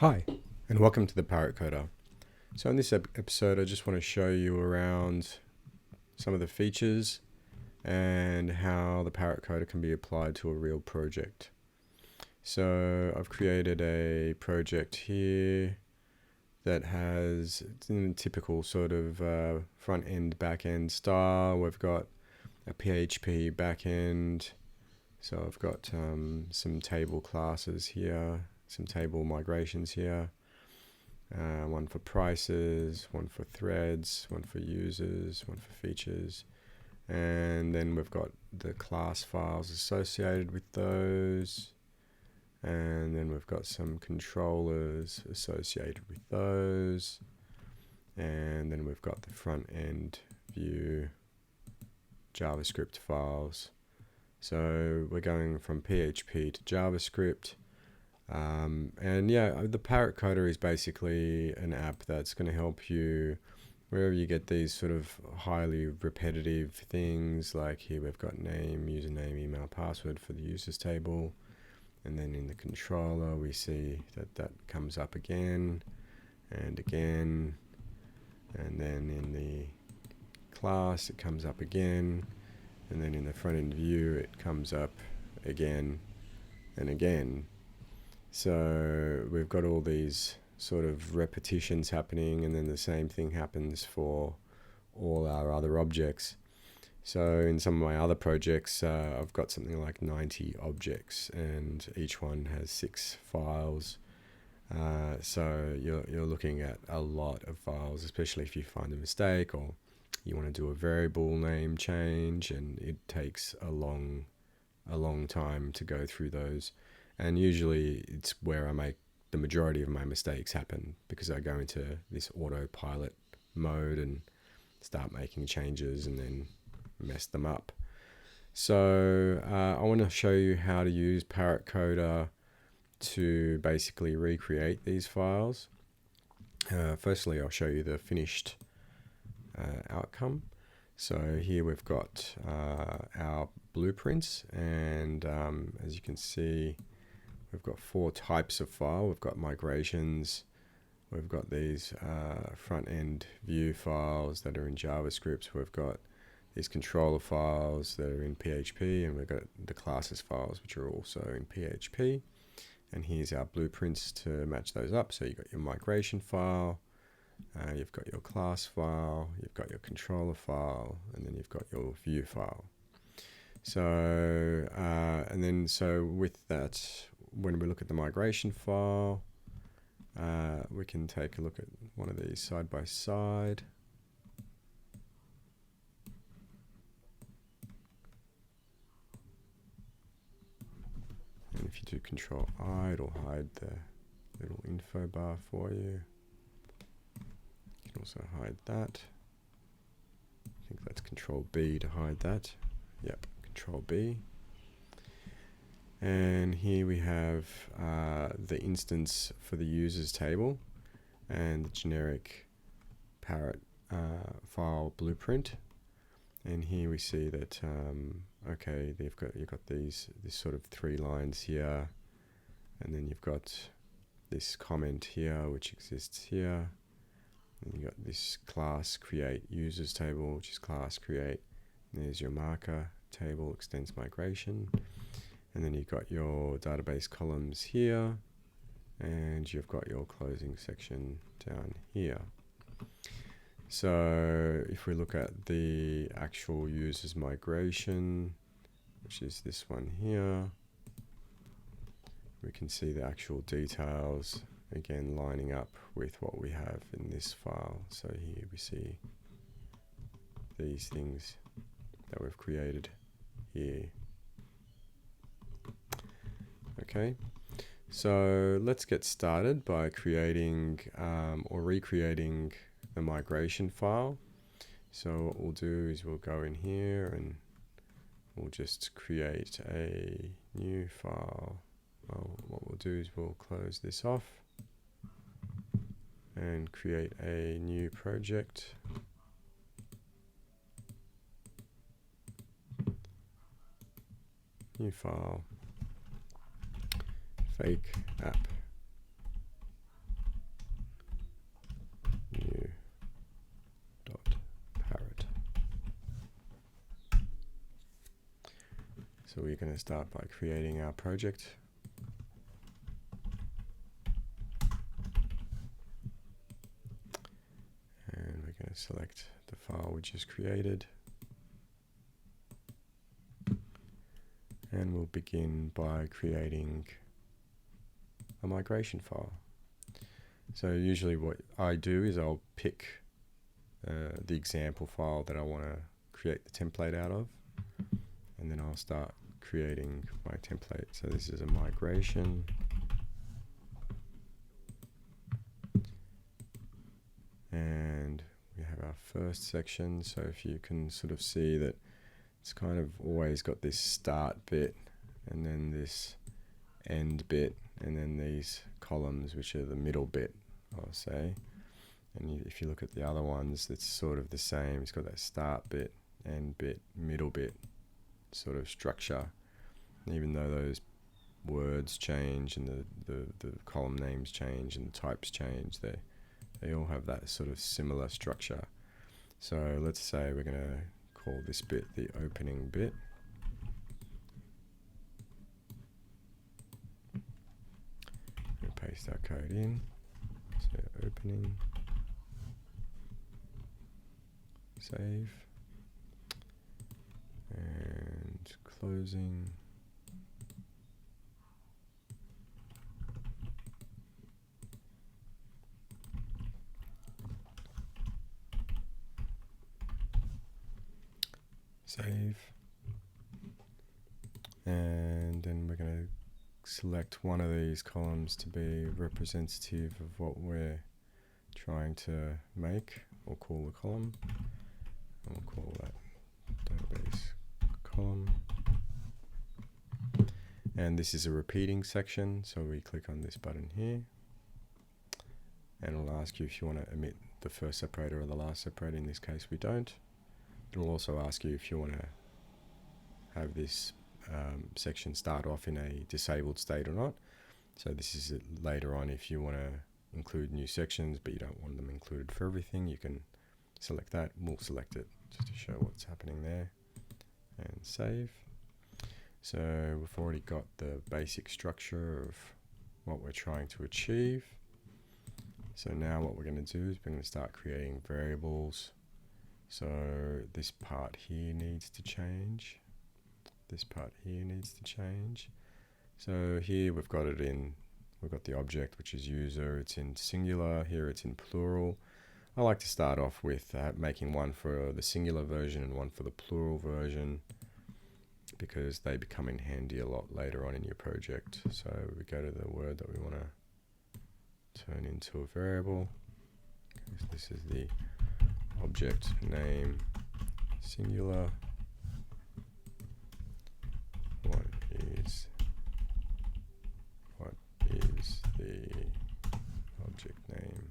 Hi, and welcome to the Parrot Coder. So in this episode, I just want to show you around some of the features and how the Parrot Coder can be applied to a real project. So I've created a project here that has, it's in a typical sort of front-end, back-end style. We've got a PHP back-end. So I've got some table classes here, some table migrations here, one for prices, one for threads, one for users, one for features, and then we've got the class files associated with those, and then we've got some controllers associated with those, and then we've got the front end view JavaScript files. So we're going from PHP to JavaScript. And yeah, the Parrot Coder is basically an app that's going to help you wherever you get these sort of highly repetitive things. Like here we've got name, username, email, password for the users table. And then in the controller, we see that comes up again and again. And then in the class, it comes up again. And then in the front end view, it comes up again and again. So we've got all these sort of repetitions happening, and then the same thing happens for all our other objects. So in some of my other projects, I've got something like 90 objects, and each one has 6 files. So you're looking at a lot of files, especially if you find a mistake or you want to do a variable name change, and it takes a long time to go through those. And usually it's where I make the majority of my mistakes happen, because I go into this autopilot mode and start making changes and then mess them up. So I want to show you how to use Parrot Coder to basically recreate these files. Firstly, I'll show you the finished outcome. So here we've got our blueprints, and as you can see, we've got 4 types of file. We've got migrations, we've got these front-end view files that are in JavaScript, we've got these controller files that are in PHP, and we've got the classes files, which are also in PHP. And here's our blueprints to match those up. So you've got your migration file, you've got your class file, you've got your controller file, and then you've got your view file. So, and then so with that, when we look at the migration file, we can take a look at one of these side by side. And if you do Control I, it'll hide the little info bar for you. You can also hide that. I think that's Control B to hide that. Yep, Control B. And here we have the instance for the users table and the generic Parrot File Blueprint. And here we see that okay, you've got this sort of 3 lines here, and then you've got this comment here which exists here, and you've got this class create users table, which is class create, and there's your marker table extends migration, and then you've got your database columns here, and you've got your closing section down here. So if we look at the actual users migration, which is this one here, we can see the actual details again lining up with what we have in this file. So here we see these things that we've created here. Okay, so let's get started by creating or recreating the migration file. So what we'll do is we'll go in here and we'll just create a new file. Well, what we'll do is we'll close this off and create a new project. New file, fake app. So we're going to start by creating our project. And we're going to select the file we just created. And we'll begin by creating a migration file. So usually what I do is I'll pick the example file that I want to create the template out of, and then I'll start creating my template. So this is a migration. And we have our first section. So if you can sort of see that it's kind of always got this start bit and then this end bit and then these columns, which are the middle bit, I'll say. And if you look at the other ones, it's sort of the same. It's got that start bit, end bit, middle bit sort of structure. And even though those words change and the column names change and the types change, they all have that sort of similar structure. So let's say we're going to call this bit the opening bit. We'll paste our code in. So opening, save, and closing. Save. And then we're going to select one of these columns to be representative of what we're trying to make. We'll call the column, and we'll call that database column. And this is a repeating section, so we click on this button here, and it'll ask you if you want to omit the first separator or the last separator. In this case, we don't. It will also ask you if you want to have this section start off in a disabled state or not. So this is it later on. If you want to include new sections but you don't want them included for everything, you can select that. We'll select it just to show what's happening there, and save. So we've already got the basic structure of what we're trying to achieve. So now what we're going to do is we're going to start creating variables. So this part here needs to change. This part here needs to change. So here we've got it in, we've got the object, which is user. It's in singular. Here it's in plural. I like to start off with making one for the singular version and one for the plural version, because they become in handy a lot later on in your project. So we go to the word that we want to turn into a variable. Okay, so this is the object name singular. What is the object name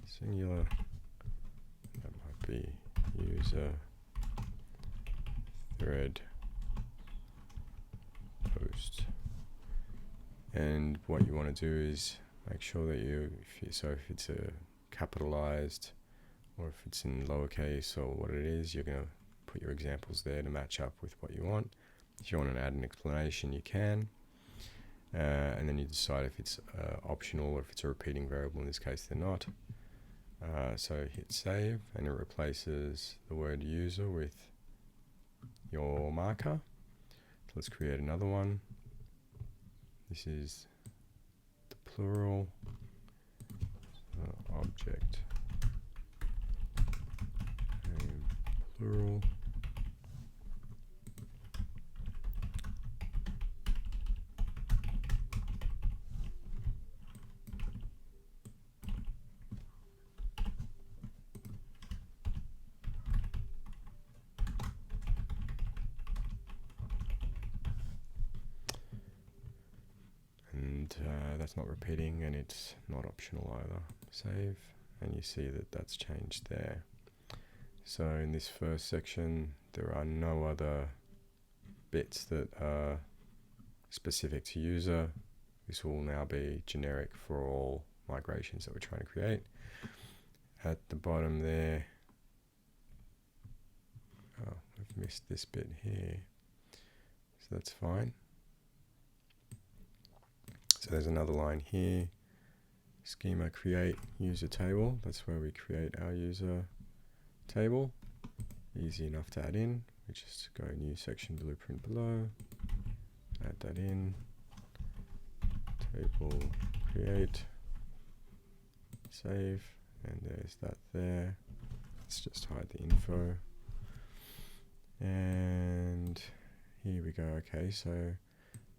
singular? That might be user thread post. And what you want to do is make sure that if it's a capitalized or if it's in lowercase or what it is, you're going to put your examples there to match up with what you want. If you want to add an explanation, you can. And then you decide if it's optional or if it's a repeating variable. In this case, they're not. So hit save, and it replaces the word user with your marker. So let's create another one. This is the plural object name plural. And that's not repeating, and it's not optional either. Save, and you see that that's changed there. So in this first section, there are no other bits that are specific to user. This will now be generic for all migrations that we're trying to create. At the bottom there, Oh, we've missed this bit here. So that's fine. So there's another line here. Schema create user table. That's where we create our user table. Easy enough to add in. We just go new section blueprint below. Add that in. Table create. Save. And there's that there. Let's just hide the info. And here we go. Okay, so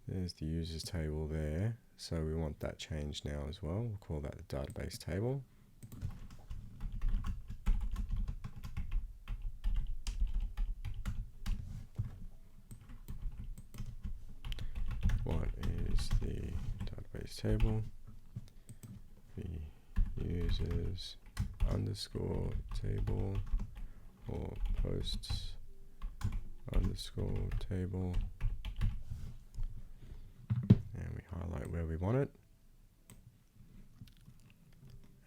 there's the users table there. So we want that changed now as well. We'll call that the database table. What is the database table? The users underscore table or posts underscore table. And we highlight where we want it.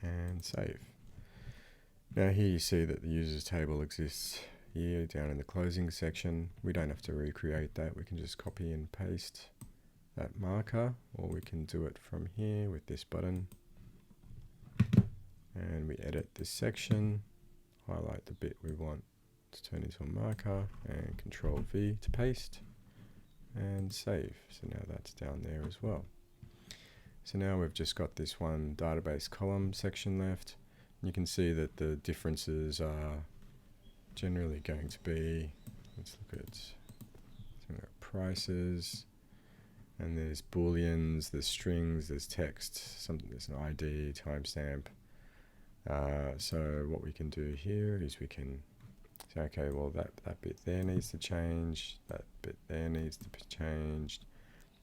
And save. Now here you see that the users table exists here down in the closing section. We don't have to recreate that. We can just copy and paste that marker, or we can do it from here with this button. And we edit this section, highlight the bit we want to turn into a marker, and Control V to paste, and save. So now that's down there as well. So now we've just got this one database column section left. You can see that the differences are generally going to be, let's look at prices, and there's booleans, there's strings, there's text, there's an ID, timestamp. So what we can do here is we can say, okay, well that bit there needs to change, that bit there needs to be changed.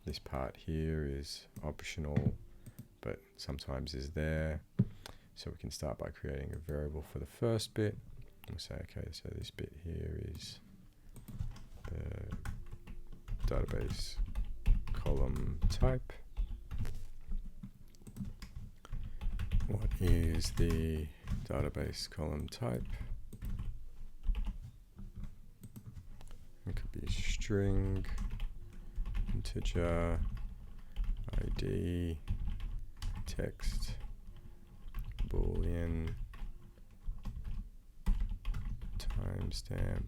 This part here is optional, but sometimes is there. So we can start by creating a variable for the first bit. We'll say, okay, so this bit here is the database column type. What is the database column type? It could be string, integer, ID, text, boolean, timestamp,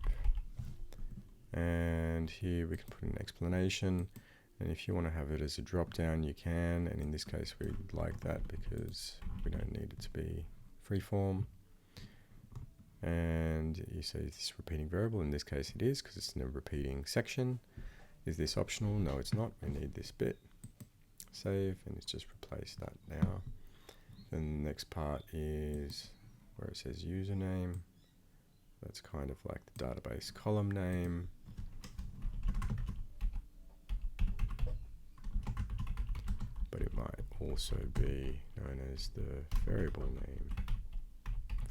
and here we can put an explanation. And if you want to have it as a drop down, you can, and in this case we like that because we don't need it to be freeform. And you say this repeating variable, in this case it is because it's in a repeating section. Is this optional? No, it's not. We need this bit. Save, and it's just replaced that now. Then the next part is where it says username. That's kind of like the database column name. But it might also be known as the variable name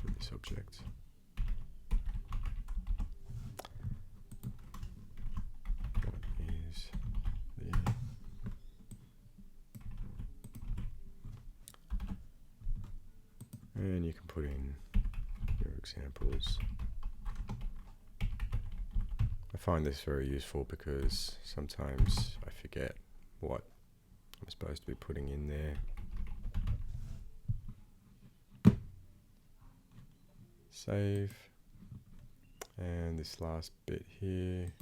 for this object. What is the and you can put in your examples. I find this very useful because sometimes I forget what I'm supposed to be putting in there. Save. And this last bit here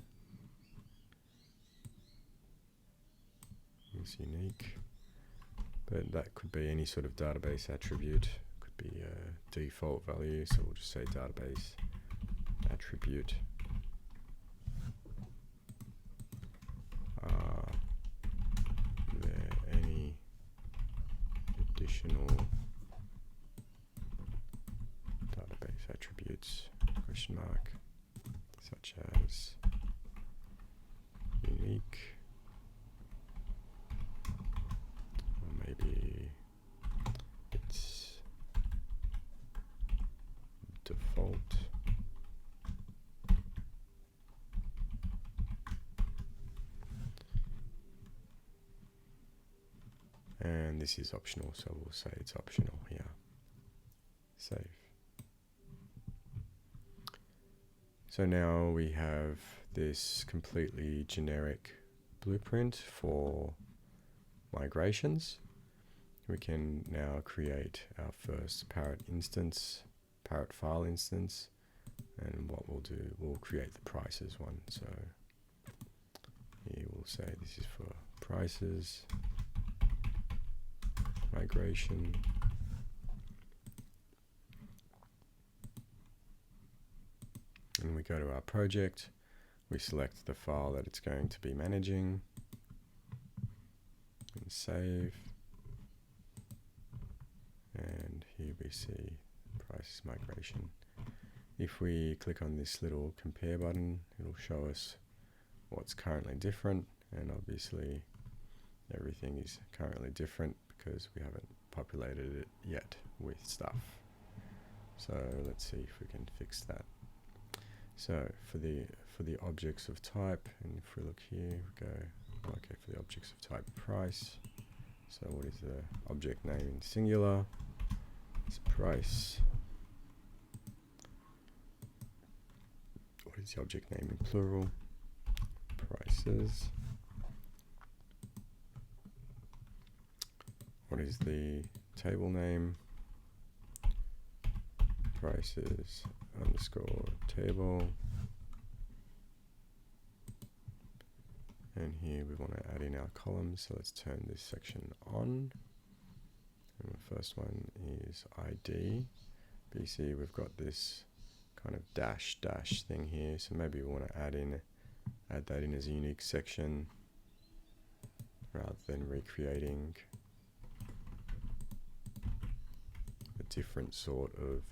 is unique, but that could be any sort of database attribute. Could be a default value, so we'll just say database attribute. Are there any additional database attributes, question mark, such as unique, or maybe it's default. And this is optional, so we'll say it's optional here. Save. So now we have this completely generic blueprint for migrations. We can now create our first Parrot instance, Parrot file instance, and what we'll do, we'll create the prices one. So here we'll say this is for prices, migration, and we go to our project, we select the file that it's going to be managing, and save, and here we see prices migration. If we click on this little compare button, it'll show us what's currently different, and obviously everything is currently different because we haven't populated it yet with stuff. So let's see if we can fix that. So for the objects of type, and if we look here, we go, okay, for the objects of type price. So what is the object name in singular? It's price. What is the object name in plural? Prices. What is the table name? Prices underscore table. And here we want to add in our columns, so let's turn this section on. And the first one is ID. But you see we've got this kind of dash thing here, so maybe we want to add that in as a unique section rather than recreating a different sort of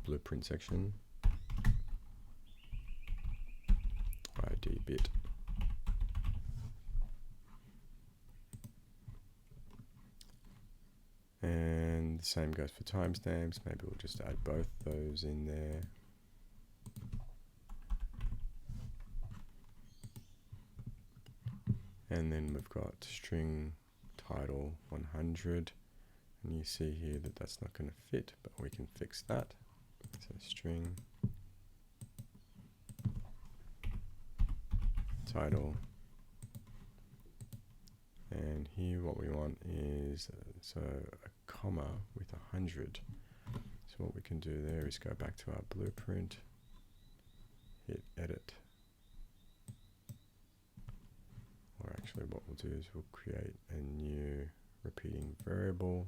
blueprint section. ID bit. And the same goes for timestamps. Maybe we'll just add both those in there. And then we've got string title 100. And you see here that that's not going to fit, but we can fix that. So string title. And here what we want is so a comma with 100. So what we can do there is go back to our blueprint, hit edit. Or actually what we'll do is we'll create a new repeating variable,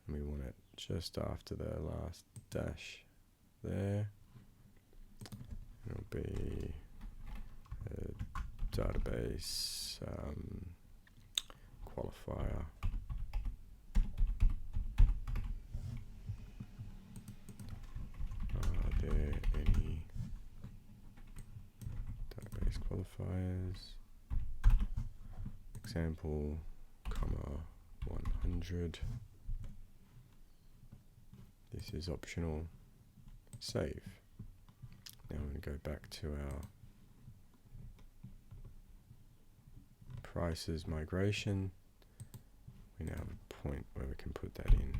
and we want it just after the last dash there. It'll be a database qualifier. Are there any database qualifiers? Example, comma 100. This is optional. Save. Now I'm going to go back to our prices migration. We now have a point where we can put that in.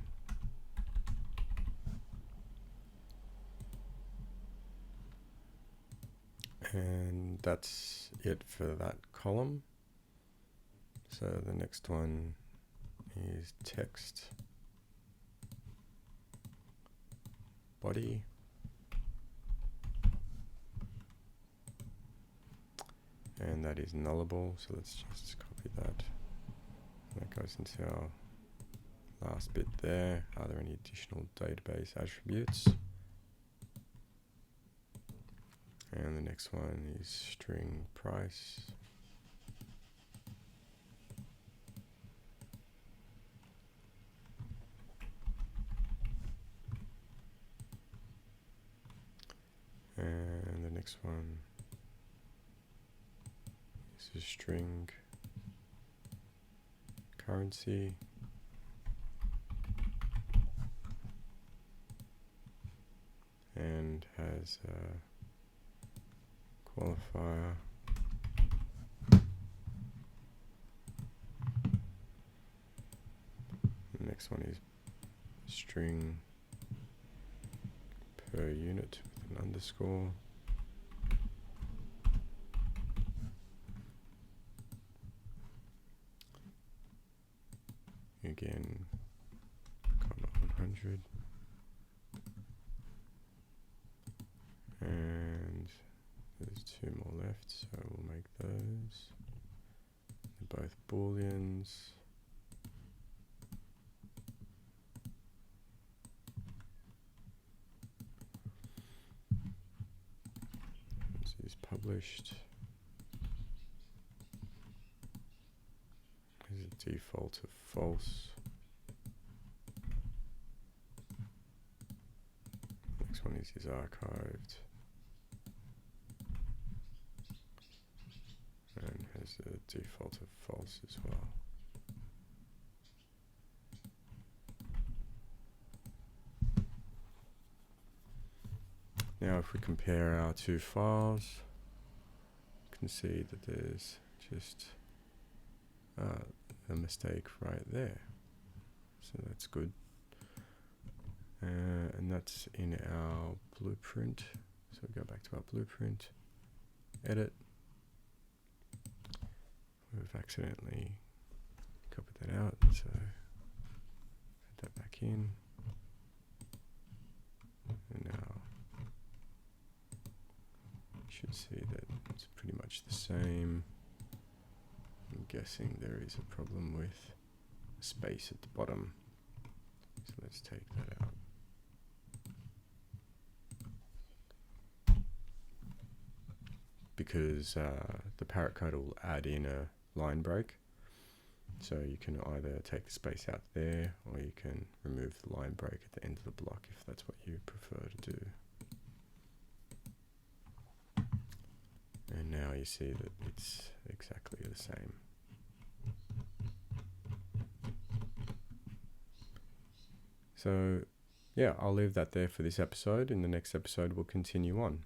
And that's it for that column. So the next one is text body. And that is nullable, so let's just copy that. That goes into our last bit there. Are there any additional database attributes? And the next one is string price. And the next one is a string currency. And has a qualifier. The next one is string per unit with an underscore. Again, 100. And there's 2 more left, so we'll make those. They're both booleans. This is published. There's a default of false. Next one is archived. And has a default of false as well. Now if we compare our 2 files, you can see that there's just a mistake right there. So that's good. And that's in our blueprint. So we go back to our blueprint, edit. We've accidentally copied that out, so add that back in. And now you should see that it's pretty much the same. I'm guessing there is a problem with a space at the bottom. So let's take that out. Because the Parrot Coder will add in a line break. So you can either take the space out there, or you can remove the line break at the end of the block if that's what you prefer to do. And now you see that it's exactly the same. So yeah, I'll leave that there for this episode. In the next episode, we'll continue on.